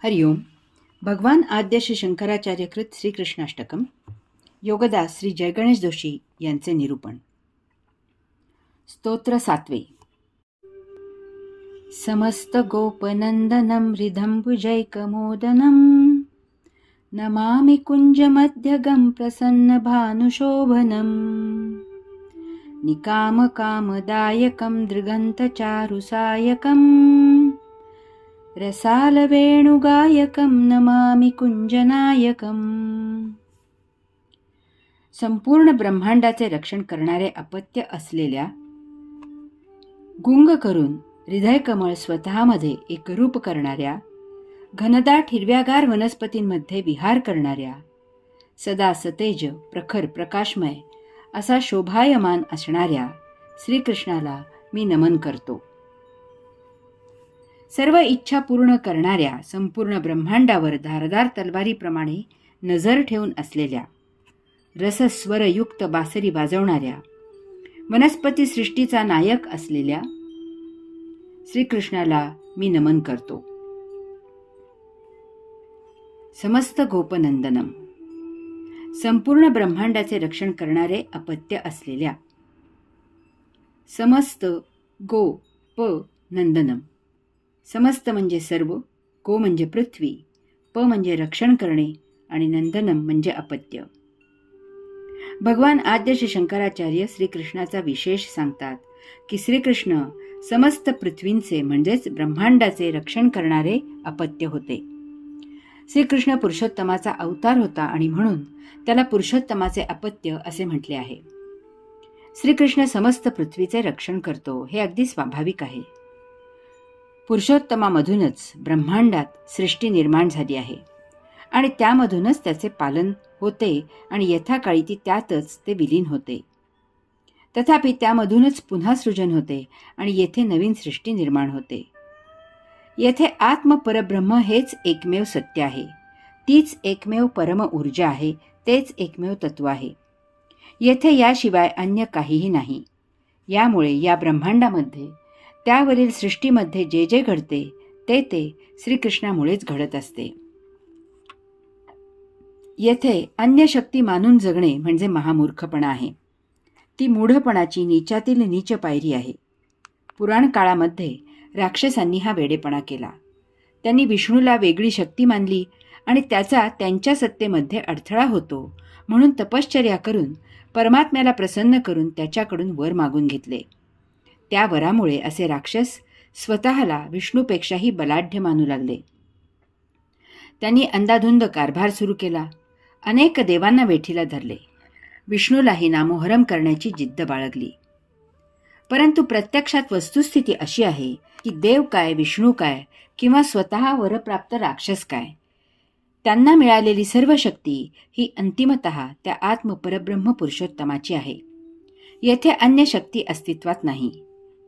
हरिओम. भगवान आद्य श्री शंकराचार्यकृत श्रीकृष्णाष्टकम. योगदास श्री जयगणेश जोशी यांचे निरूपण. स्तोत्र 7. समस्त गोपनंदनम हृदंबुजैकमोदनम नमामि कुंजमध्यगम प्रसन्न भानुशोभनम निकामकामदायकं दृगन्तचारुसायकं रसालवेणुगायकं नमामि कुंजनायकं. संपूर्ण ब्रह्मांडाचे रक्षण करणारे अपत्य असलेल्या, गुंग करून हृदयकमळ स्वतःमध्ये एकरूप करणाऱ्या, घनदाट हिरव्यागार वनस्पतींमध्ये विहार करणाऱ्या, सदा सतेज प्रखर प्रकाशमय असा शोभायमान असणाऱ्या श्रीकृष्णाला मी नमन करतो. सर्व इच्छा पूर्ण करणाऱ्या, संपूर्ण ब्रह्मांडावर धारदार तलवारीप्रमाणे नजर ठेवून असलेल्या, रसस्वरयुक्त बासरी वाजवणाऱ्या, वनस्पती सृष्टीचा नायक असलेल्या श्रीकृष्णाला मी नमन करतो. समस्त गोपनंदनम, संपूर्ण ब्रह्मांडाचे रक्षण करणारे अपत्य असलेल्या. समस्त गो प नंदनम, समस्त म्हणजे सर्व, गो म्हणजे पृथ्वी, प म्हणजे रक्षण करणे आणि नंदनम म्हणजे अपत्य. भगवान आद्य श्री शंकराचार्य श्रीकृष्णाचा विशेष सांगतात की श्रीकृष्ण समस्त पृथ्वींचे म्हणजेच ब्रह्मांडाचे रक्षण करणारे अपत्य होते. श्रीकृष्ण पुरुषोत्तमाचा अवतार होता आणि म्हणून त्याला पुरुषोत्तमाचे अपत्य असे म्हटले आहे. श्रीकृष्ण समस्त पृथ्वीचे रक्षण करतो हे अगदी स्वाभाविक आहे. पुरुषोत्तमामधूनच ब्रह्मांडात सृष्टी निर्माण झाली आहे आणि त्यामधूनच त्याचे पालन होते आणि यथाकाळी ती त्यातच ते विलीन होते. तथापि त्यामधूनच पुन्हा सृजन होते आणि येथे नवीन सृष्टी निर्माण होते. येथे आत्मपरब्रह्म हेच एकमेव सत्य आहे, तीच एकमेव परम ऊर्जा आहे, तेच एकमेव तत्व आहे. येथे याशिवाय अन्य काहीही नाही. यामुळे या ब्रह्मांडामध्ये, त्यावरील सृष्टीमध्ये जे जे घडते ते श्रीकृष्णामुळेच घडत असते. येथे अन्य शक्ती मानून जगणे म्हणजे महामूर्खपणा आहे. ती मूढपणाची नीचातील नीच पायरी आहे. पुराण काळामध्ये राक्षसांनी हा वेडेपणा केला. त्यांनी विष्णूला वेगळी शक्ती मानली आणि त्याचा त्यांच्या सत्तेमध्ये अडथळा होतो म्हणून तपश्चर्या करून परमात्म्याला प्रसन्न करून त्याच्याकडून वर मागून घेतले. त्या वरामुळे असे राक्षस स्वतःला विष्णूपेक्षाही बलाढ्य मानू लागले. त्यांनी अंधाधुंद कारभार सुरू केला. अनेक देवांना वेठीला धरले. विष्णूलाही नामोहरम करण्याची जिद्द बाळगली. परंतु प्रत्यक्षात वस्तुस्थिती अशी आहे की देव काय, विष्णू काय किंवा स्वतः वरप्राप्त राक्षस काय, त्यांना मिळालेली सर्व शक्ती ही अंतिमतः त्या आत्मपरब्रह्म पुरुषोत्तमाची आहे. येथे अन्य शक्ती अस्तित्वात नाही.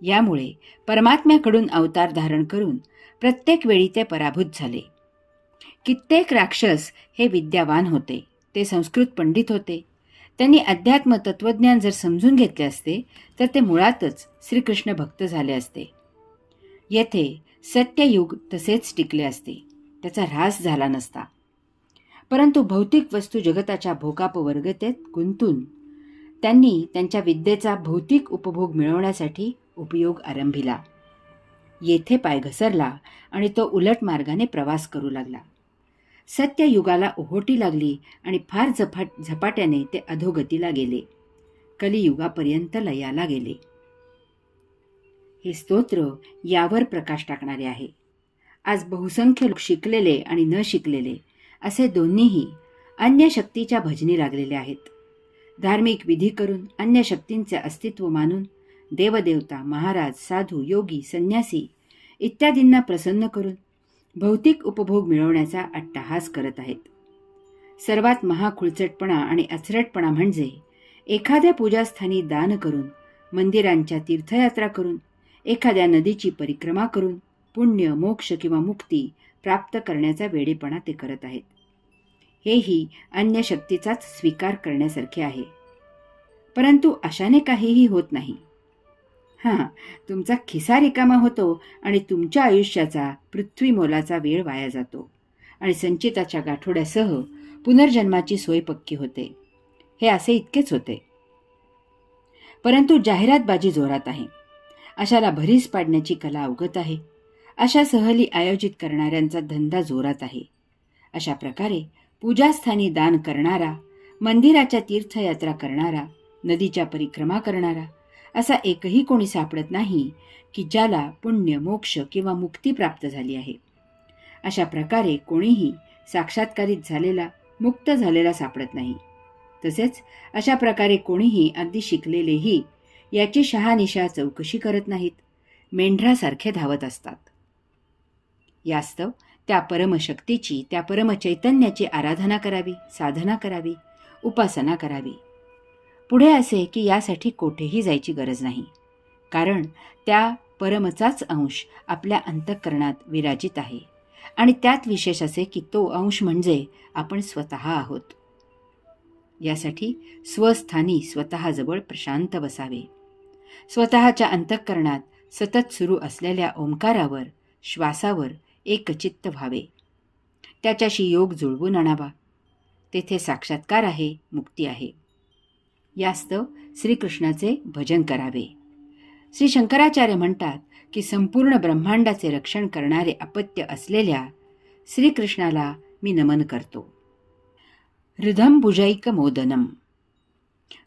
यामुळे परमात्म्याकडून अवतार धारण करून प्रत्येक वेळी ते पराभूत झाले. कित्येक राक्षस हे विद्यावान होते, ते संस्कृत पंडित होते. त्यांनी अध्यात्म तत्वज्ञान जर समजून घेतले असते तर ते मुळातच श्रीकृष्ण भक्त झाले असते. येथे सत्ययुग तसेच टिकले असते, त्याचा ऱ्हास झाला नसता. परंतु भौतिक वस्तू जगताच्या भोगापवर्गतेत गुंतून त्यांनी त्यांच्या विद्येचा भौतिक उपभोग मिळवण्यासाठी उपयोग आरंभिला. येथे पाय घसरला आणि तो उलट मार्गाने प्रवास करू लागला. सत्ययुगाला ओहोटी लागली आणि फार झपाट्याने ते अधोगतीला गेले. कलियुगापर्यंत लयाला गेले. हे स्तोत्र यावर प्रकाश टाकणारे आहे. आज बहुसंख्य लोक शिकलेले आणि न शिकलेले असे दोन्हीही अन्य शक्तीच्या भजनी लागलेले आहेत. धार्मिक विधी करून अन्य शक्तींचे अस्तित्व मानून देवदेवता, महाराज, साधू, योगी, संन्यासी इत्यादींना प्रसन्न करून भौतिक उपभोग मिळवण्याचा अट्टहास करत आहेत. सर्वात महाखुळचटपणा आणि अचरटपणा म्हणजे एखाद्या पूजास्थानी दान करून, मंदिरांच्या तीर्थयात्रा करून, एखाद्या नदीची परिक्रमा करून पुण्य, मोक्ष किंवा मुक्ती प्राप्त करण्याचा वेडेपणा ते करत आहेत. हेही अन्य शक्तीचाच स्वीकार करण्यासारखे आहे. परंतु अशाने काहीही होत नाही. तुमचा खिसा रिकामा होतो आणि तुमच्या आयुष्याचा पृथ्वी मोलाचा वेळ वाया जातो. आणि संचिताच्या गाठोड्यासह पुनर्जन्माची सोय पक्की होते. हे असे इतकेच होते. परंतु जाहिरातबाजी जोरात आहे. अशाला भरीस पाडण्याची कला अवगत आहे. अशा सहली आयोजित करणाऱ्यांचा धंदा जोरात आहे. अशा प्रकारे पूजास्थानी दान करणारा, मंदिराच्या तीर्थयात्रा करणारा, नदीच्या परिक्रमा करणारा असा एकही कोणी सापडत नाही की ज्याला पुण्य, मोक्ष किंवा मुक्ती प्राप्त झाली आहे. अशा प्रकारे कोणीही साक्षात्कारित झालेला, मुक्त झालेला सापडत नाही. तसेच अशा प्रकारे कोणीही अगदी शिकलेलेही याची शहानिशा चौकशी करत नाहीत. मेंढरासारखे धावत असतात. यास्तव त्या परमशक्तीची, त्या परमचैतन्याची आराधना करावी, साधना करावी, उपासना करावी. पुढे असे की यासाठी कोठेही जायची गरज नाही, कारण त्या परमचाच अंश आपल्या अंतःकरणात विराजित आहे. आणि त्यात विशेष असे की तो अंश म्हणजे आपण स्वतः आहोत. यासाठी स्वस्थानी स्वतःजवळ प्रशांत बसावे. स्वतःच्या अंतःकरणात सतत सुरू असलेल्या ओंकारावर, श्वासावर एकचित्त व्हावे. त्याच्याशी योग जुळवून आणावा. तेथे साक्षात्कार आहे, मुक्ती आहे. यास्तव श्रीकृष्णाचे भजन करावे. श्री शंकराचार्य म्हणतात की संपूर्ण ब्रह्मांडाचे रक्षण करणारे अपत्य असलेल्या श्रीकृष्णाला मी नमन करतो. हृदंबुजैक मोदनम,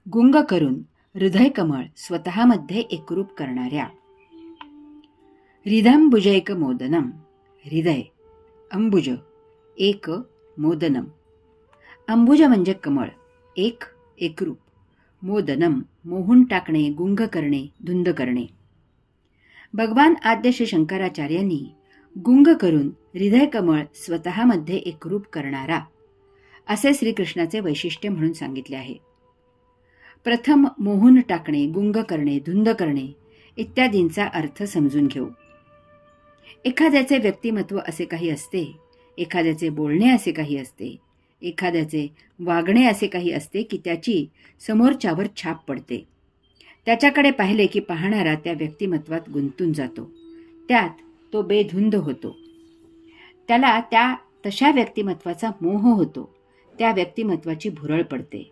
गुंग करून हृदयकमळ स्वतःमध्ये एकरूप करणाऱ्या. हृदंबुजैक मोदनम, हृदय, अंबुज, एक, मोदनम. अंबुज म्हणजे कमळ, एकरूप. मोदनम, मोहून टाकणे, गुंग करणे, धुंद करणे. भगवान आद्य श्री शंकराचार्यांनी गुंग करून हृदयकमळ स्वतःमध्ये एकरूप करणारा असे श्रीकृष्णाचे वैशिष्ट्य म्हणून सांगितले आहे. प्रथम मोहून टाकणे, गुंग करणे, धुंद करणे इत्यादींचा अर्थ समजून घेऊ. एखाद्याचे व्यक्तिमत्व असे काही असते, एखाद्याचे बोलणे असे काही असते, एखाद्याचे वागणे असे काही असते की त्याची समोरच्यावर छाप पडते. त्याच्याकडे पाहिले की पाहणारा त्या व्यक्तिमत्वात गुंतून जातो. त्यात तो बेधुंद होतो. त्याला त्या तशा व्यक्तिमत्वाचा मोह होतो. त्या व्यक्तिमत्वाची भुरळ पडते.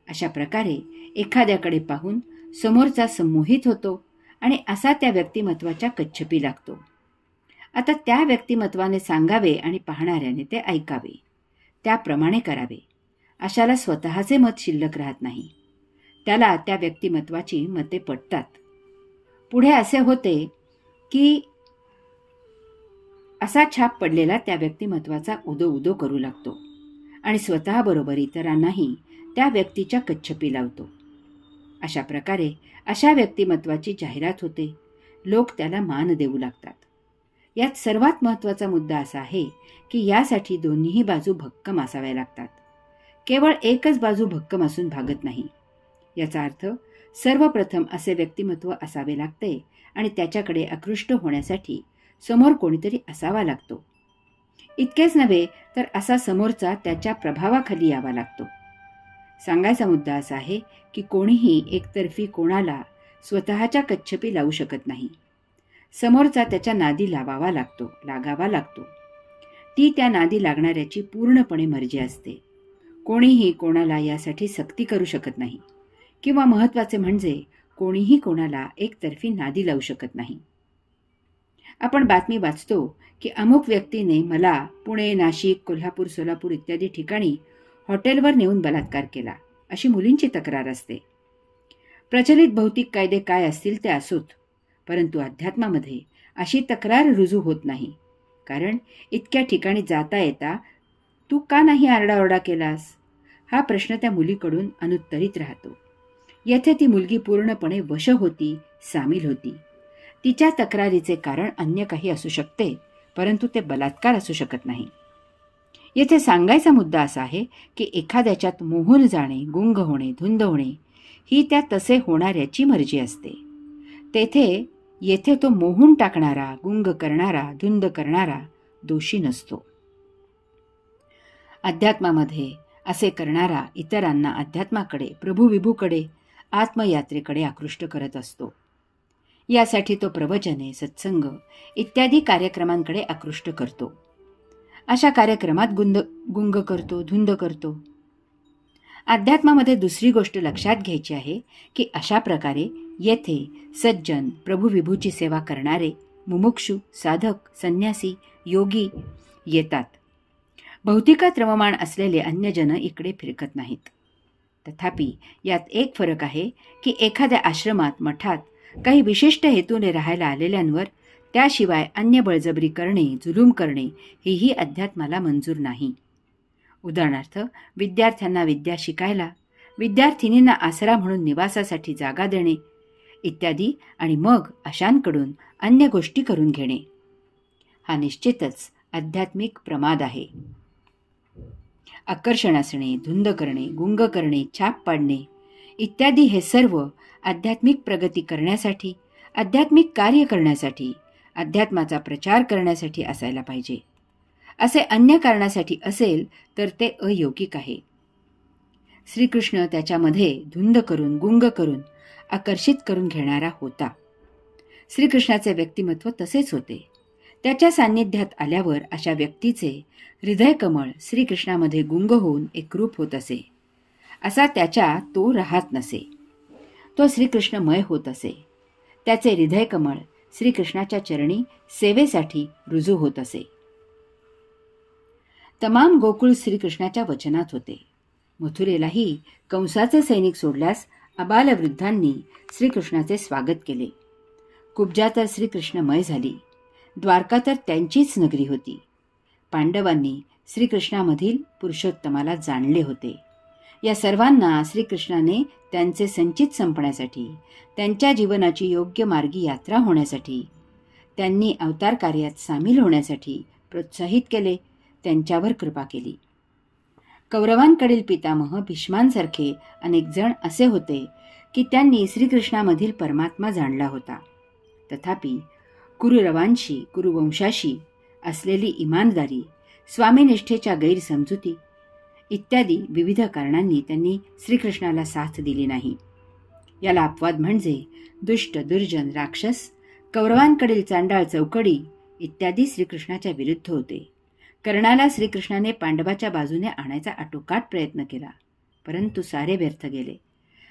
अशा प्रकारे एखाद्याकडे पाहून समोरचा संमोहित होतो आणि असा त्या व्यक्तिमत्वाच्या कच्छपी लागतो. आता त्या व्यक्तिमत्वाने सांगावे आणि पाहणाऱ्याने ते ऐकावे, त्याप्रमाणे करावे. अशाला स्वतःचे मत शिल्लक राहत नाही. त्याला त्या व्यक्तिमत्वाची मते पटतात. पुढे असे होते की असा छाप पडलेला त्या व्यक्तिमत्वाचा उदो उदो करू लागतो आणि स्वतःबरोबर इतरांनाही त्या व्यक्तीच्या कच्छपी लावतो. अशा प्रकारे अशा व्यक्तिमत्वाची जाहिरात होते. लोक त्याला मान देऊ लागतात. यात सर्वात महत्त्वाचा मुद्दा असा आहे की यासाठी दोन्हीही बाजू भक्कम असाव्या लागतात. केवळ एकच बाजू भक्कम असून भागत नाही. याचा अर्थ सर्वप्रथम असे व्यक्तिमत्व असावे लागते आणि त्याच्याकडे आकृष्ट होण्यासाठी समोर कोणीतरी असावा लागतो. इतकेच नव्हे तर असा समोरचा त्याच्या प्रभावाखाली यावा लागतो. सांगायचा मुद्दा असा आहे की कोणीही एकतर्फी कोणाला स्वतःच्या कच्छपी लावू शकत नाही. समोरचा त्याच्या नादी लागावा लागतो. ती त्या नादी लागणाऱ्याची पूर्णपणे मर्जी असते. कोणीही कोणाला यासाठी सक्ती करू शकत नाही किंवा महत्त्वाचे म्हणजे कोणीही कोणाला एकतर्फी नादी लावू शकत नाही. आपण बातमी वाचतो की अमुक व्यक्तीने मला पुणे, नाशिक, कोल्हापूर, सोलापूर इत्यादी ठिकाणी हॉटेलवर नेऊन बलात्कार केला, अशी मुलींची तक्रार असते. प्रचलित भौतिक कायदे काय असतील ते असोत, परंतु अध्यात्मामध्ये अशी तक्रार रुजू होत नाही. कारण इतक्या ठिकाणी जाता येता तू का नाही आरडाओरडा केलास, हा प्रश्न त्या मुलीकडून अनुत्तरित राहतो. येथे ती मुलगी पूर्णपणे वश होती, सामील होती. तिच्या तक्रारीचे कारण अन्य काही असू शकते, परंतु ते बलात्कार असू शकत नाही. येथे सांगायचा मुद्दा असा आहे की एखाद्याच्यात मोहून जाणे, गुंग होणे, धुंद होणे ही त्या तसे होणाऱ्याची मर्जी असते. येथे तो मोहून टाकणारा, गुंग करणारा, धुंद करणारा दोषी नसतो. अध्यात्मामध्ये असे करणारा इतरांना अध्यात्माकडे, प्रभुविभूकडे, आत्मयात्रेकडे आकृष्ट करत असतो. यासाठी तो प्रवचने, सत्संग इत्यादी कार्यक्रमांकडे आकृष्ट करतो. अशा कार्यक्रमात गुंग करतो, धुंद करतो. अध्यात्मामध्ये दुसरी गोष्ट लक्षात घ्यायची आहे की अशा प्रकारे येथे सज्जन, प्रभुविभूची सेवा करणारे, मुमुक्षु, साधक, संन्यासी, योगी येतात. भौतिकात रममाण असलेले अन्य जन इकडे फिरकत नाहीत. तथापि यात एक फरक आहे की एखाद्या आश्रमात, मठात काही विशिष्ट हेतूने राहायला आलेल्यांवर त्याशिवाय अन्य बळजबरी करणे, जुलूम करणे हेही अध्यात्माला मंजूर नाही. उदाहरणार्थ, विद्यार्थ्यांना विद्या शिकायला, विद्यार्थिनींना आसरा म्हणून निवासासाठी जागा देणे इत्यादी, आणि मग अशांकडून अन्य गोष्टी करून घेणे, हा निश्चितच आध्यात्मिक प्रमाद आहे. आकर्षण असणे, धुंद करणे, गुंग करणे, छाप पाडणे इत्यादी हे सर्व आध्यात्मिक प्रगती करण्यासाठी, आध्यात्मिक कार्य करण्यासाठी, अध्यात्माचा प्रचार करण्यासाठी असायला पाहिजे. असे अन्य कारणासाठी असेल तर ते अयोगिक आहे. श्रीकृष्ण त्याच्यामध्ये धुंद करून, गुंग करून, आकर्षित करून घेणारा होता. श्रीकृष्णाचे व्यक्तिमत्व तसेच होते. त्याच्या सान्निध्यात आल्यावर अशा व्यक्तीचे हृदयकमळ श्रीकृष्णामध्ये गुंग होऊन एकरूप होत असे. असा त्याच्या तो राहत नसे. तो श्रीकृष्णमय होत असे. त्याचे हृदयकमळ श्रीकृष्णाच्या चरणी सेवेसाठी रुजू होत असे. तमाम गोकुळ श्रीकृष्णाच्या वचनात होते. मथुरेलाही कंसाचे सैनिक सोडल्यास आबालवृद्धांनी श्रीकृष्णाचे स्वागत केले. कुब्जा तर श्रीकृष्णमय झाली. द्वारका तर त्यांचीच नगरी होती. पांडवांनी श्रीकृष्णामधील पुरुषोत्तमाला जाणले होते. या सर्वांना श्रीकृष्णाने त्यांचे संचित संपण्यासाठी, त्यांच्या जीवनाची योग्य मार्गी यात्रा होण्यासाठी, त्यांनी अवतार कार्यात सामील होण्यासाठी प्रोत्साहित केले, त्यांच्यावर कृपा केली. कौरवांकडील पितामह भीष्मांसारखे अनेक जण असे होते की त्यांनी श्रीकृष्णामधील परमात्मा जाणला होता. तथापि कुरुरवांशी, कुरुवंशाशी असलेली इमानदारी, स्वामीनिष्ठेच्या गैरसमजुती इत्यादी विविध कारणांनी त्यांनी श्रीकृष्णाला साथ दिली नाही. याला अपवाद म्हणजे दुष्ट, दुर्जन, राक्षस, कौरवांकडील चांडाळ, चौकडी इत्यादी श्रीकृष्णाच्या विरुद्ध होते. कर्णाला श्रीकृष्णाने पांडवाच्या बाजूने आणायचा आटोकाट प्रयत्न केला, परंतु सारे व्यर्थ गेले.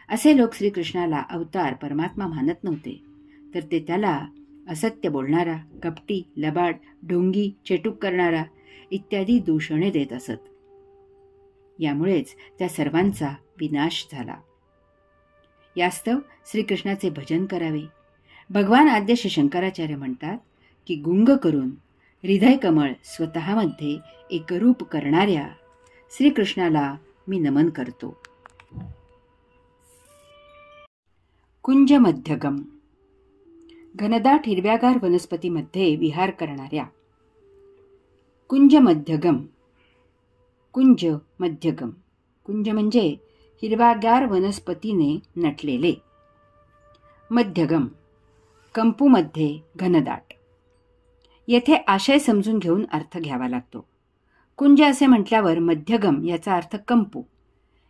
असे लोक श्रीकृष्णाला अवतार, परमात्मा मानत नव्हते, तर ते त्याला असत्य बोलणारा, कपटी, लबाड, ढोंगी, चेटूक करणारा इत्यादी दूषणे देत असत. यामुळेच त्या सर्वांचा विनाश झाला. यास्तव श्रीकृष्णाचे भजन करावे. भगवान आद्य श्री शंकराचार्य म्हणतात की गुंग करून हृदयकमळ स्वतःमध्ये एकरूप करणाऱ्या श्रीकृष्णाला मी नमन करतो. कुंज मध्यगम, घनदाट हिरव्यागार वनस्पतीमध्ये विहार करणाऱ्या. कुंज मध्यगम, कुंज मध्यगम, कुंज म्हणजे हिरव्यागार वनस्पतीने नटलेले. मध्यगम, कंपूमध्ये घनदाट. येथे आशय समजून घेऊन अर्थ घ्यावा लागतो. कुंज असे म्हटल्यावर मध्यगम याचा अर्थ कंपू,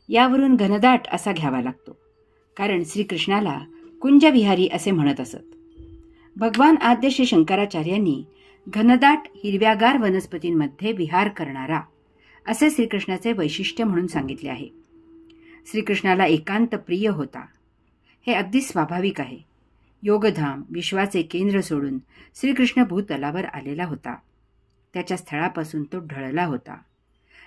यावरून घनदाट असा घ्यावा लागतो, कारण श्रीकृष्णाला कुंजविहारी असे म्हणत असत. भगवान आद्य श्री शंकराचार्यांनी घनदाट हिरव्यागार वनस्पतींमध्ये विहार करणारा असे श्रीकृष्णाचे वैशिष्ट्य म्हणून सांगितले आहे. श्रीकृष्णाला एकांत प्रिय होता, हे अगदी स्वाभाविक आहे. योगधाम, विश्वाचे केंद्र सोडून श्रीकृष्ण भूतलावर आलेला होता. त्याच्या स्थळापासून तो ढळला होता.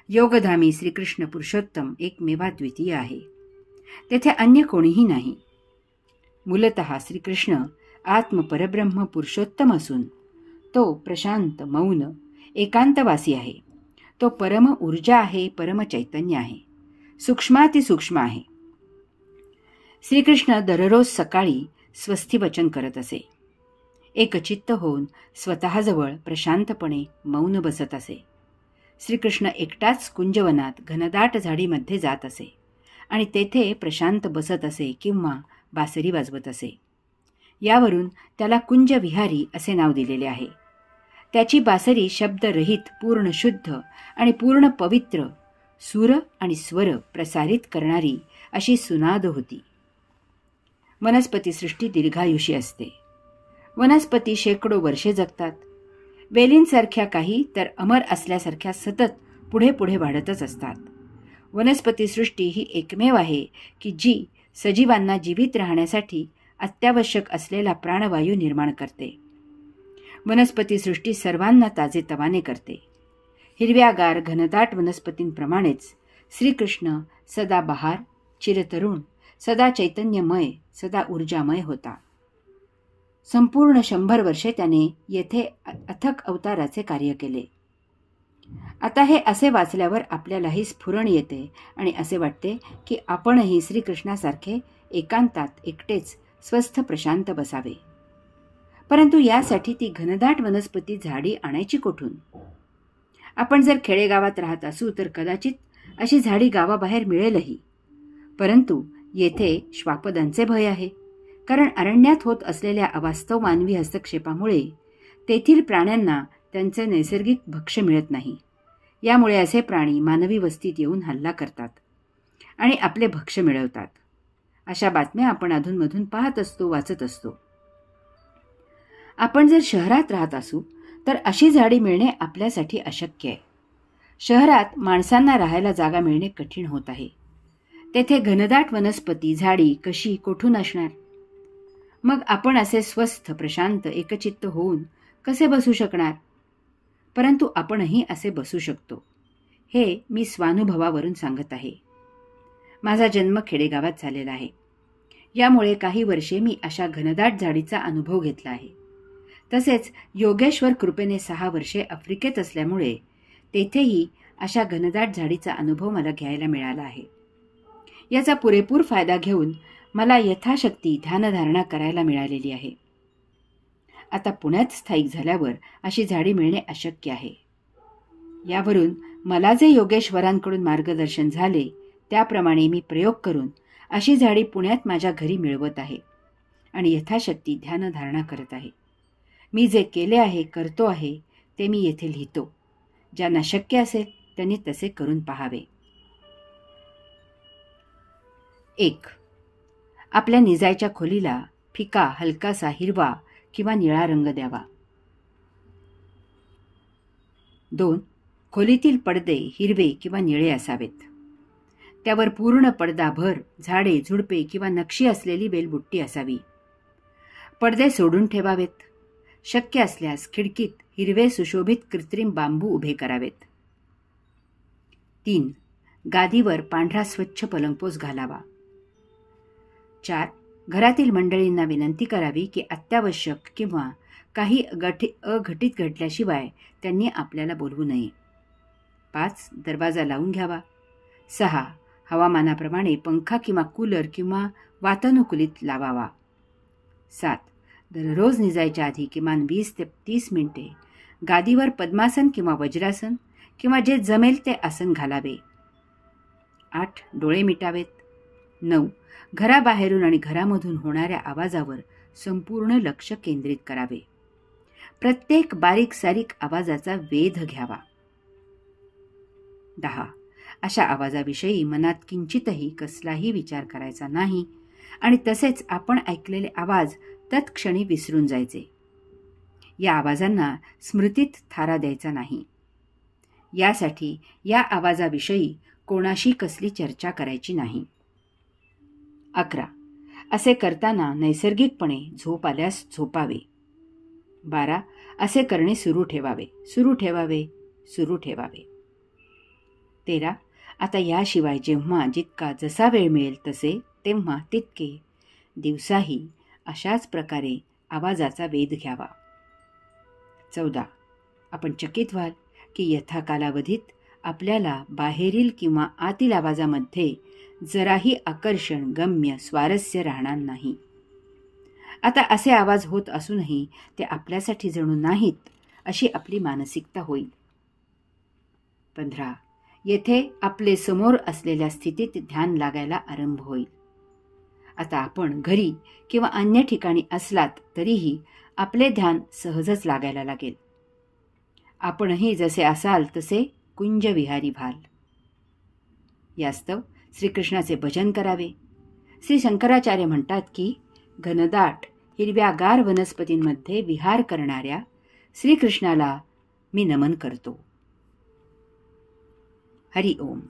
योगधामी श्रीकृष्ण पुरुषोत्तम एकमेवा द्वितीय आहे. तेथे अन्य कोणीही नाही. मूलतः श्रीकृष्ण आत्मपरब्रह्म पुरुषोत्तम असून तो प्रशांत, मौन, एकांतवासी आहे. तो परम ऊर्जा आहे, परम चैतन्य आहे, सूक्ष्मातिसूक्ष्म आहे. श्रीकृष्ण दररोज सकाळी स्वस्तिवचन करत असे. एकचित्त होऊन स्वतःजवळ प्रशांतपणे मौन बसत असे. श्रीकृष्ण एकटाच कुंजवनात घनदाट झाडीमध्ये जात असे आणि तेथे प्रशांत बसत असे किंवा बासरी वाजवत असे. यावरून त्याला कुंजविहारी असे नाव दिलेले आहे. त्याची बासरी शब्दरहित, पूर्ण शुद्ध आणि पूर्ण पवित्र, सूर आणि स्वर प्रसारित करणारी अशी सुनाद होती. वनस्पती सृष्टी दीर्घायुषी असते. वनस्पती शेकडो वर्षे जगतात. वेलींसारख्या काही तर अमर असल्यासारख्या सतत पुढे पुढे वाढतच असतात. वनस्पतीसृष्टी ही एकमेव आहे की जी सजीवांना जीवित राहण्यासाठी अत्यावश्यक असलेला प्राणवायू निर्माण करते. वनस्पतीसृष्टी सर्वांना ताजेतवाने करते. हिरव्यागार घनदाट वनस्पतींप्रमाणेच श्रीकृष्ण सदा बहार, चिरतरुण, सदा चैतन्यमय, सदा ऊर्जामय होता. संपूर्ण 100 वर्षे त्याने येथे अथक अवताराचे कार्य केले. आता हे असे वाचल्यावर आपल्यालाही स्फुरण येते आणि असे वाटते की आपणही श्रीकृष्णासारखे एकांतात एकटेच स्वस्थ प्रशांत बसावे. परंतु यासाठी ती घनदाट वनस्पती झाडी आणायची कोठून? आपण जर खेडेगावात राहत असू तर कदाचित अशी झाडी गावाबाहेर मिळेलही. परंतु येथे श्वापदांचे भय आहे, कारण अरण्यात होत असलेल्या अवास्तव मानवी हस्तक्षेपामुळे तेथील प्राण्यांना त्यांचे नैसर्गिक भक्ष्य मिळत नाही. यामुळे असे प्राणी मानवी वस्तीत येऊन हल्ला करतात आणि आपले भक्ष्य मिळवतात. अशा बातम्या आपण अधूनमधून पाहत असतो, वाचत असतो. आपण जर शहरात राहत असू तर अशी झाडी मिळणे आपल्यासाठी अशक्य आहे. शहरात माणसांना राहायला जागा मिळणे कठीण होत आहे. तेथे घनदाट वनस्पती झाडी कशी कोठून असणार? मग आपण असे स्वस्थ प्रशांत एकचित्त होऊन कसे बसू शकणार? परंतु आपणही असे बसू शकतो. हे मी स्वानुभवावरून सांगत आहे. माझा जन्म खेडेगावात झालेला आहे. यामुळे काही वर्षे मी अशा घनदाट झाडीचा अनुभव घेतला आहे. तसेच योगेश्वर कृपेने 6 वर्षे आफ्रिकेत असल्यामुळे तेथेही अशा घनदाट झाडीचा अनुभव मला घ्यायला मिळाला आहे. याचा पुरेपूर फायदा घेऊन मला यथाशक्ती ध्यानधारणा करायला मिळालेली आहे. आता पुण्यात स्थायिक झाल्यावर अशी झाडी मिळणे अशक्य आहे. यावरून मला जे योगेश्वरांकडून मार्गदर्शन झाले त्याप्रमाणे मी प्रयोग करून अशी झाडी पुण्यात माझ्या घरी मिळवत आहे आणि यथाशक्ती ध्यानधारणा करत आहे. मी जे केले आहे, करतो आहे ते मी येथे लिहितो. ज्यांना शक्य असेल त्यांनी तसे करून पाहावे. 1. आपल्या निजायच्या खोलीला फिका हलकासा हिरवा किंवा निळा रंग द्यावा. 2. खोलीतील पडदे हिरवे किंवा निळे असावेत. त्यावर पूर्ण पडदाभर झाडे, झुडपे किंवा नक्षी असलेली बेलबुट्टी असावी. पडदे सोडून ठेवावेत. शक्य असल्यास खिडकीत हिरवे सुशोभित कृत्रिम बांबू उभे करावेत. 3. गादीवर पांढरा स्वच्छ पलंगपोस घालावा. 4. घरातील मंडळींना विनंती करावी की अत्यावश्यक किंवा काही अघटित घडल्याशिवाय त्यांनी आपल्याला बोलवू नये. 5. दरवाजा लावून घ्यावा. 6. हवामानाप्रमाणे पंखा किंवा कूलर किंवा वातानुकूलित लावावा. 7. दररोज निजायच्या आधी किमान 20 ते 30 मिनिटे गादीवर पद्मासन किंवा वज्रासन किंवा जे जमेल ते आसन घालावे. 8. डोळे मिटावेत. 9. घराबाहेरून आणि घरामधून होणाऱ्या आवाजावर संपूर्ण लक्ष केंद्रित करावे. प्रत्येक बारीक सारीक आवाजाचा वेध घ्यावा. 10. अशा आवाजाविषयी मनात किंचितही कसलाही विचार करायचा नाही आणि तसेच आपण ऐकलेले आवाज तत्क्षणी विसरून जायचे. या आवाजांना स्मृतीत थारा द्यायचा नाही. यासाठी या आवाजाविषयी कोणाशी कसली चर्चा करायची नाही. 11. असे करताना नैसर्गिकपणे झोप आल्यास झोपावे. 12. असे करणे सुरू ठेवावे. 13. आता याशिवाय जेव्हा जितका जसा वेळ मिळेल तसे तेव्हा तितके दिवसाही अशाच प्रकारे आवाजाचा वेध घ्यावा. 14. आपण चकित व्हाल की यथा कालावधीत आपल्याला बाहेरील किंवा आतील आवाजामध्ये जराही आकर्षण, गम्य, स्वारस्य राहणार नाही. आता असे आवाज होत असूनही ते आपल्यासाठी जणू नाहीत अशी आपली मानसिकता होईल. 15. येथे आपले समोर असलेल्या स्थितीत ध्यान लागायला आरंभ होईल. आता आपण घरी किंवा अन्य ठिकाणी असलात तरीही आपले ध्यान सहजच लागायला लागेल. आपणही जसे असाल तसे कुंजविहारी व्हाल. यास्तव श्रीकृष्णाचे भजन करावे. श्री शंकराचार्य म्हणतात की घनदाट हिरव्यागार वनस्पतींमध्ये विहार करणाऱ्या श्रीकृष्णाला मी नमन करतो. हरि ओम.